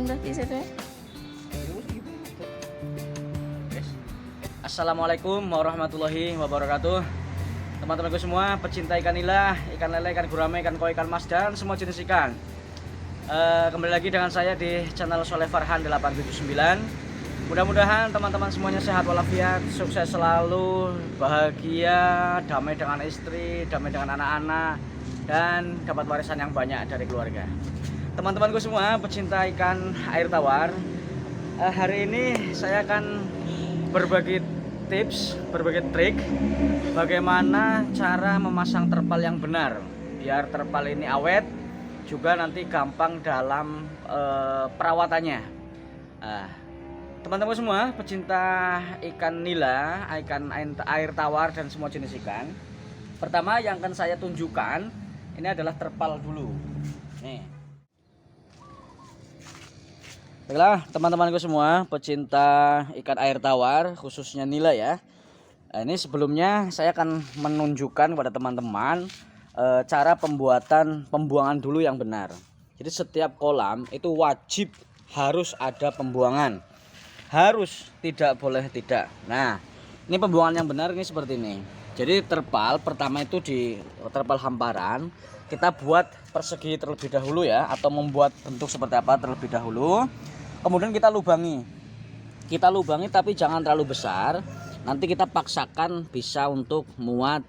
jalan kaki situ ya. Assalamualaikum warahmatullahi wabarakatuh. Teman-temanku semua, pecinta ikan nila, ikan lele, ikan gurame, ikan koi, ikan mas, dan semua jenis ikan. Kembali lagi dengan saya di channel Soleh Farhan 879. Mudah-mudahan teman-teman semuanya sehat walafiat, sukses selalu, bahagia, damai dengan istri, damai dengan anak-anak, dan dapat warisan yang banyak dari keluarga. Teman-temanku semua, pecinta ikan air tawar, hari ini saya akan berbagi tips, berbagi trik bagaimana cara memasang terpal yang benar biar terpal ini awet, juga nanti gampang dalam perawatannya. Teman-teman semua pecinta ikan nila, ikan air tawar, dan semua jenis ikan, pertama yang akan saya tunjukkan ini adalah terpal dulu. Nih, baiklah teman-temanku semua pecinta ikan air tawar, khususnya nila ya. Nah, ini sebelumnya saya akan menunjukkan kepada teman-teman cara pembuangan dulu yang benar. Jadi setiap kolam itu wajib harus ada pembuangan, harus, tidak boleh tidak. Nah, ini pembuangan yang benar ini seperti ini. Jadi terpal pertama itu di terpal hamparan kita buat persegi terlebih dahulu ya, atau membuat bentuk seperti apa terlebih dahulu. Kemudian kita lubangi tapi jangan terlalu besar, nanti kita paksakan bisa untuk muat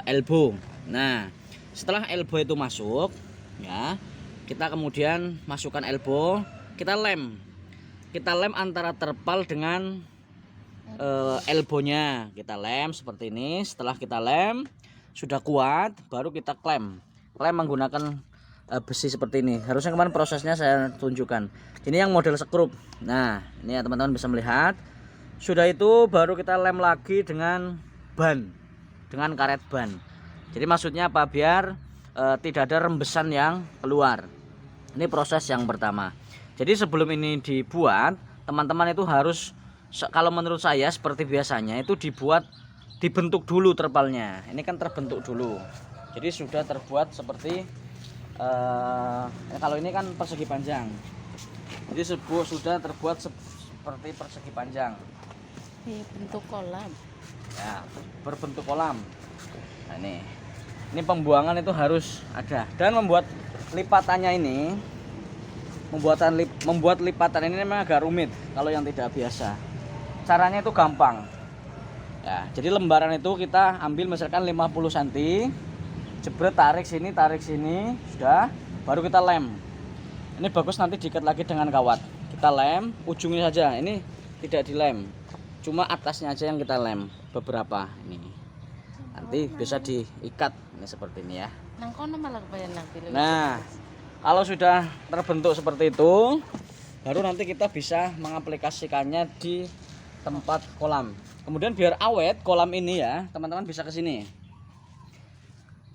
elbow. Nah, setelah elbow itu masuk ya, kita kemudian masukkan elbow, kita lem antara terpal dengan elbownya, kita lem seperti ini. Setelah kita lem sudah kuat, baru kita klem menggunakan besi seperti ini. Harusnya kemarin prosesnya saya tunjukkan. Ini yang model sekrup. Nah, ini ya teman-teman bisa melihat. Sudah itu baru kita lem lagi dengan ban, dengan karet ban. Jadi maksudnya apa? Biar tidak ada rembesan yang keluar. Ini proses yang pertama. Jadi sebelum ini dibuat, teman-teman itu harus, kalau menurut saya seperti biasanya itu dibentuk dulu terpalnya. Ini kan terbentuk dulu. Jadi sudah terbuat seperti kalau ini kan persegi panjang, jadi sudah terbuat seperti persegi panjang. Bentuk kolam. Ya, berbentuk kolam. Nah, ini pembuangan itu harus ada, dan membuat lipatannya ini, membuat lipatan ini memang agak rumit kalau yang tidak biasa. Caranya itu gampang. Ya, jadi lembaran itu kita ambil misalkan 50 cm. Jebret, tarik sini, sudah, baru kita lem. Ini bagus nanti diikat lagi dengan kawat. Kita lem ujungnya saja, ini tidak dilem, cuma atasnya aja yang kita lem beberapa. Ini nanti bisa diikat ini seperti ini ya. Nah, kalau sudah terbentuk seperti itu, baru nanti kita bisa mengaplikasikannya di tempat kolam. Kemudian biar awet kolam ini ya, teman-teman bisa ke sini.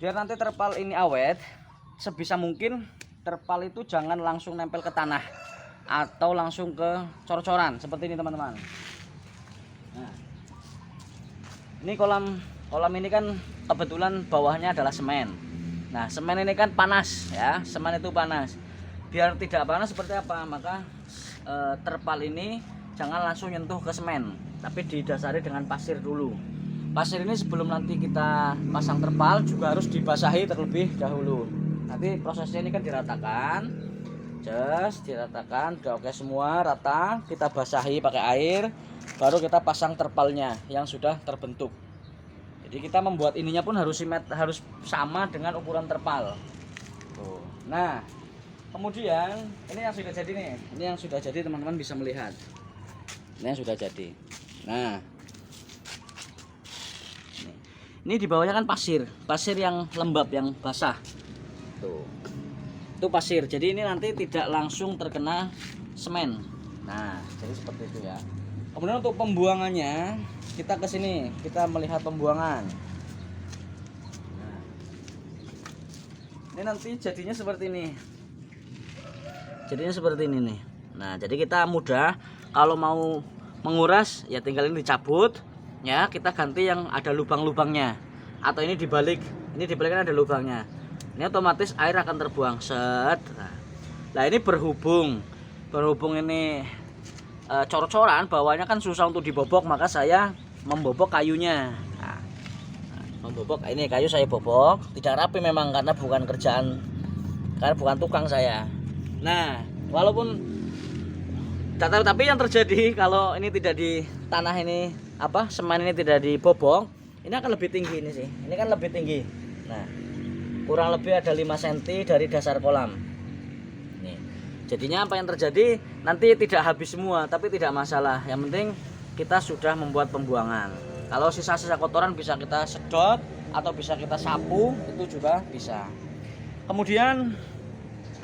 Biar nanti terpal ini awet, sebisa mungkin terpal itu jangan langsung nempel ke tanah atau langsung ke cor-coran seperti ini teman-teman. Nah, ini kolam ini kan kebetulan bawahnya adalah semen. Nah, semen ini kan panas ya, semen itu panas. Biar tidak panas seperti apa, maka terpal ini jangan langsung nyentuh ke semen, tapi didasari dengan pasir dulu. Pasir ini sebelum nanti kita pasang terpal juga harus dibasahi terlebih dahulu. Nanti prosesnya ini kan diratakan, diratakan, udah oke semua rata, kita basahi pakai air, baru kita pasang terpalnya yang sudah terbentuk. Jadi kita membuat ininya pun harus sama dengan ukuran terpal. Tuh. Nah, kemudian ini yang sudah jadi nih, ini yang sudah jadi teman-teman bisa melihat. Ini yang sudah jadi. Nah, ini di bawahnya kan pasir yang lembab, yang basah. Tuh. Itu pasir. Jadi ini nanti tidak langsung terkena semen. Nah, jadi seperti itu ya. Kemudian untuk pembuangannya, kita ke sini, kita melihat pembuangan. Nah, ini nanti jadinya seperti ini. Jadinya seperti ini nih. Nah, jadi kita mudah kalau mau menguras ya tinggal ini dicabut. Ya, kita ganti yang ada lubang-lubangnya, atau ini dibalik kan ada lubangnya. Ini otomatis air akan terbuang set. Nah, ini berhubung berhubung ini cor-coran, bawahnya kan susah untuk dibobok, maka saya membobok kayunya. Nah, membobok ini kayu saya bobok, tidak rapi memang karena bukan tukang saya. Nah, walaupun tapi yang terjadi kalau ini tidak di tanah ini semen ini tidak dibobok, ini akan lebih tinggi ini sih. Ini kan lebih tinggi. Nah, kurang lebih ada 5 cm dari dasar kolam. Nih. Jadinya apa yang terjadi? Nanti tidak habis semua, tapi tidak masalah. Yang penting kita sudah membuat pembuangan. Kalau sisa-sisa kotoran bisa kita sedot atau bisa kita sapu, itu juga bisa. Kemudian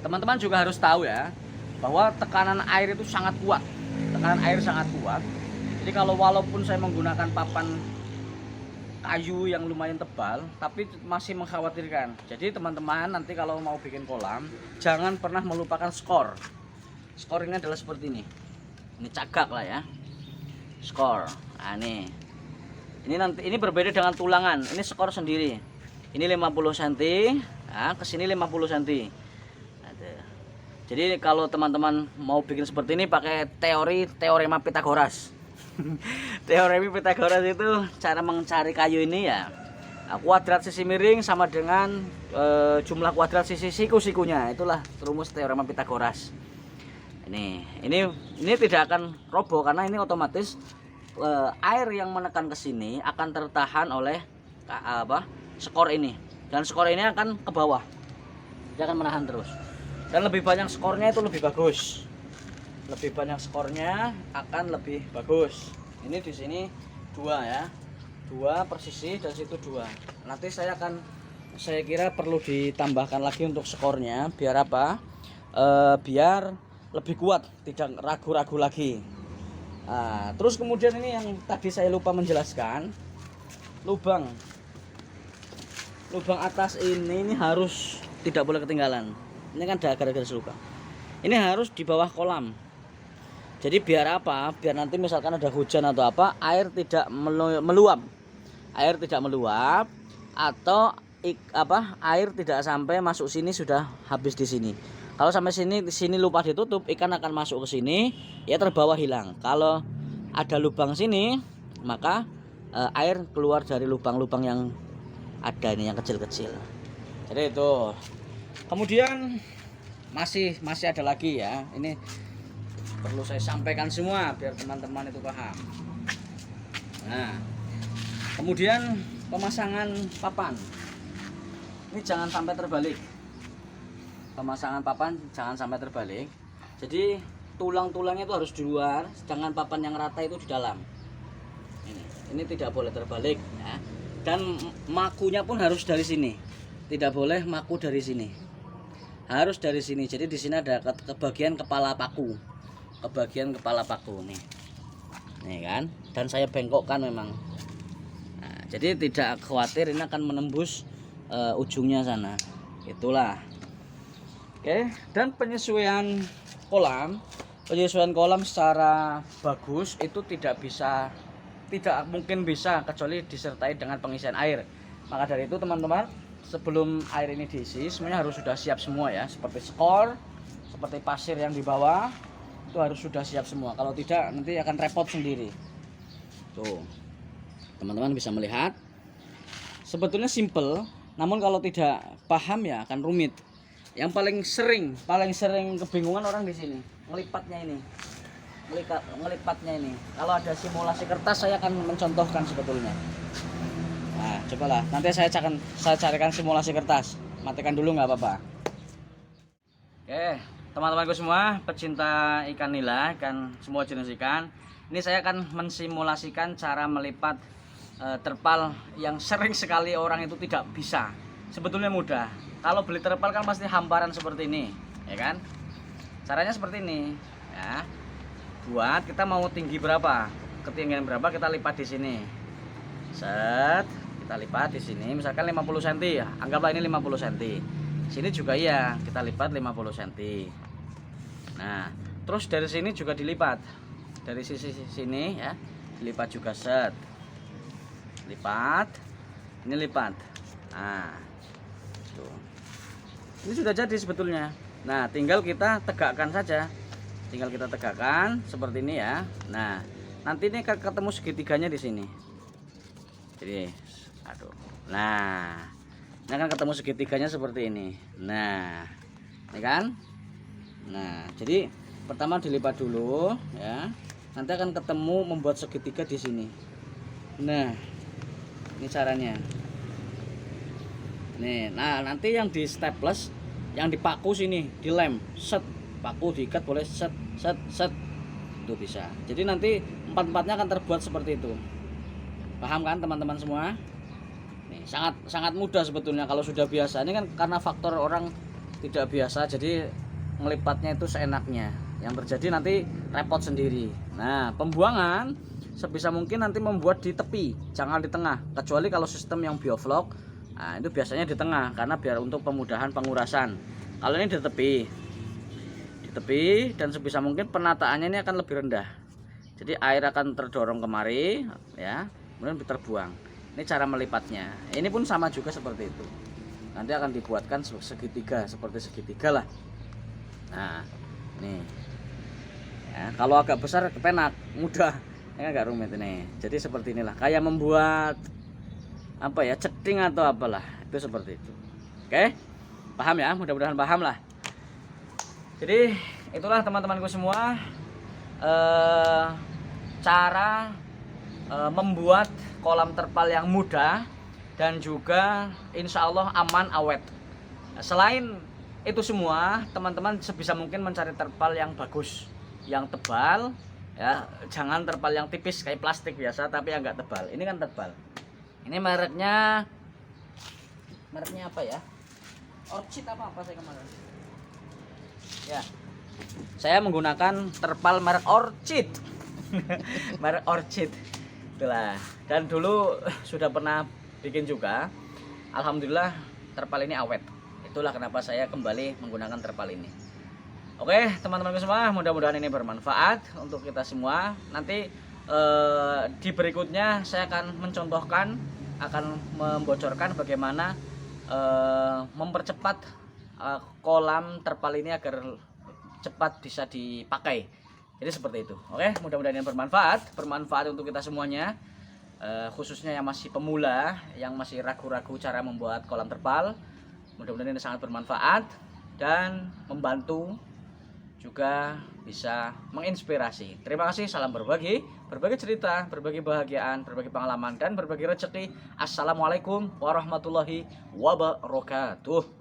teman-teman juga harus tahu ya, bahwa tekanan air itu sangat kuat. Tekanan air sangat kuat. Jadi kalau walaupun saya menggunakan papan kayu yang lumayan tebal, tapi masih mengkhawatirkan. Jadi teman-teman nanti kalau mau bikin kolam, jangan pernah melupakan skor. Skor ini adalah seperti ini. Ini cagak lah ya. Skor. Nah, ini berbeda dengan tulangan. Ini skor sendiri. Ini 50 cm, nah, ke sini 50 cm. Jadi kalau teman-teman mau bikin seperti ini pakai teorema Pitagoras. Teorema Pitagoras itu cara mencari kayu ini ya. Kuadrat sisi miring sama dengan jumlah kuadrat sisi siku-sikunya. Itulah rumus teorema Pitagoras. Ini tidak akan roboh karena ini otomatis air yang menekan ke sini akan tertahan oleh skor ini. Dan skor ini akan ke bawah. Dia akan menahan terus. Dan lebih banyak skornya itu lebih bagus. Lebih banyak skornya akan lebih bagus. Ini di sini 2 ya. 2 persisi dan situ 2. Nanti saya kira perlu ditambahkan lagi untuk skornya biar apa? Biar lebih kuat, tidak ragu-ragu lagi. Nah, terus kemudian ini yang tadi saya lupa menjelaskan, lubang atas ini harus tidak boleh ketinggalan. Ini kan gara-gara lubang. Ini harus di bawah kolam. Jadi biar apa? Biar nanti misalkan ada hujan atau apa, air tidak meluap. Air tidak meluap atau air tidak sampai masuk sini sudah habis di sini. Kalau sampai sini lupa ditutup, ikan akan masuk ke sini, ya terbawa hilang. Kalau ada lubang sini, maka air keluar dari lubang-lubang yang ada ini yang kecil-kecil. Jadi itu. Kemudian masih ada lagi ya. Ini perlu saya sampaikan semua biar teman-teman itu paham. Nah, kemudian pemasangan papan. Ini jangan sampai terbalik. Pemasangan papan jangan sampai terbalik. Jadi tulang-tulangnya itu harus di luar, sedangkan papan yang rata itu di dalam. Ini tidak boleh terbalik ya. Dan makunya pun harus dari sini. Tidak boleh maku dari sini. Harus dari sini. Jadi di sini ada kebagian kepala paku. Kebagian kepala paku nih. Nih kan? Dan saya bengkokkan memang. Nah, jadi tidak khawatir ini akan menembus ujungnya sana. Itulah. Oke, dan penyesuaian kolam secara bagus itu tidak mungkin bisa kecuali disertai dengan pengisian air. Maka dari itu teman-teman, sebelum air ini diisi semuanya harus sudah siap semua ya, seperti skor, seperti pasir yang di bawah itu harus sudah siap semua. Kalau tidak nanti akan repot sendiri. Tuh, teman-teman bisa melihat. Sebetulnya simple, namun kalau tidak paham ya akan rumit. Yang paling sering kebingungan orang di sini, ngelipatnya ini. Kalau ada simulasi kertas saya akan mencontohkan sebetulnya. Nah, cobalah. Nanti saya carikan simulasi kertas. Matikan dulu nggak apa-apa. Oke, teman-temanku semua, pecinta ikan nila, ikan semua jenis ikan. Ini saya akan mensimulasikan cara melipat terpal yang sering sekali orang itu tidak bisa. Sebetulnya mudah. Kalau beli terpal kan pasti hamparan seperti ini, ya kan? Caranya seperti ini, ya. Buat kita mau tinggi berapa, ketinggian berapa kita lipat di sini. Set, kita lipat di sini, misalkan 50 cm ya. Anggaplah ini 50 cm. Sini juga iya, kita lipat 50 cm. Nah, terus dari sini juga dilipat. Dari sisi sini ya, dilipat juga set. Lipat. Ini lipat. Nah, tuh. Ini sudah jadi sebetulnya. Nah, tinggal kita tegakkan saja. tinggal kita tegakkan seperti ini ya. Nah, nanti ini ketemu segitiganya di sini. Jadi, aduh. Nah, ini akan ketemu segitiganya seperti ini. Nah, ini kan. Nah, jadi pertama dilipat dulu ya. Nanti akan ketemu membuat segitiga di sini. Nah, ini caranya. Nih, nah nanti yang di staples, yang dipaku sini, dilem, set, paku diikat boleh set, set, set, itu bisa. Jadi nanti empat-empatnya akan terbuat seperti itu. Paham kan teman-teman semua? Nih, sangat mudah sebetulnya kalau sudah biasa. Ini kan karena faktor orang tidak biasa, jadi melipatnya itu seenaknya. Yang terjadi nanti repot sendiri. Nah, pembuangan sebisa mungkin nanti membuat di tepi, jangan di tengah. Kecuali kalau sistem yang bioflok, nah itu biasanya di tengah karena biar untuk pemudahan pengurasan. Kalau ini di tepi dan sebisa mungkin penataannya ini akan lebih rendah. Jadi air akan terdorong kemari, ya, kemudian terbuang. Ini cara melipatnya. Ini pun sama juga seperti itu. Nanti akan dibuatkan segitiga, seperti segitiga lah. Nah, nih. Ya, kalau agak besar kepenak, mudah. Ini agak rumit ini. Jadi seperti inilah. Kayak membuat apa ya, ceding atau apalah. Itu seperti itu. Oke? Paham ya? Mudah-mudahan paham lah. Jadi itulah teman-temanku semua cara membuat kolam terpal yang mudah dan juga insya Allah aman awet. Selain itu semua, teman-teman sebisa mungkin mencari terpal yang bagus, yang tebal ya, jangan terpal yang tipis kayak plastik biasa tapi yang enggak tebal. Ini kan tebal. Ini mereknya apa ya? Orchid apa saya kemarin? Ya. Saya menggunakan terpal merek Orchid. Merek Orchid. Itulah. Dan dulu sudah pernah bikin juga. Alhamdulillah terpal ini awet. Itulah kenapa saya kembali menggunakan terpal ini. Oke, teman-teman semua, mudah-mudahan ini bermanfaat untuk kita semua. Nanti di berikutnya saya akan mencontohkan, akan membocorkan bagaimana mempercepat kolam terpal ini agar cepat bisa dipakai. Jadi seperti itu. Oke, mudah-mudahan ini bermanfaat untuk kita semuanya, khususnya yang masih pemula, yang masih ragu-ragu cara membuat kolam terpal. Mudah-mudahan ini sangat bermanfaat dan membantu, juga bisa menginspirasi. Terima kasih, salam berbagi cerita, berbagi kebahagiaan, berbagi pengalaman, dan berbagi rezeki. Assalamualaikum warahmatullahi wabarakatuh.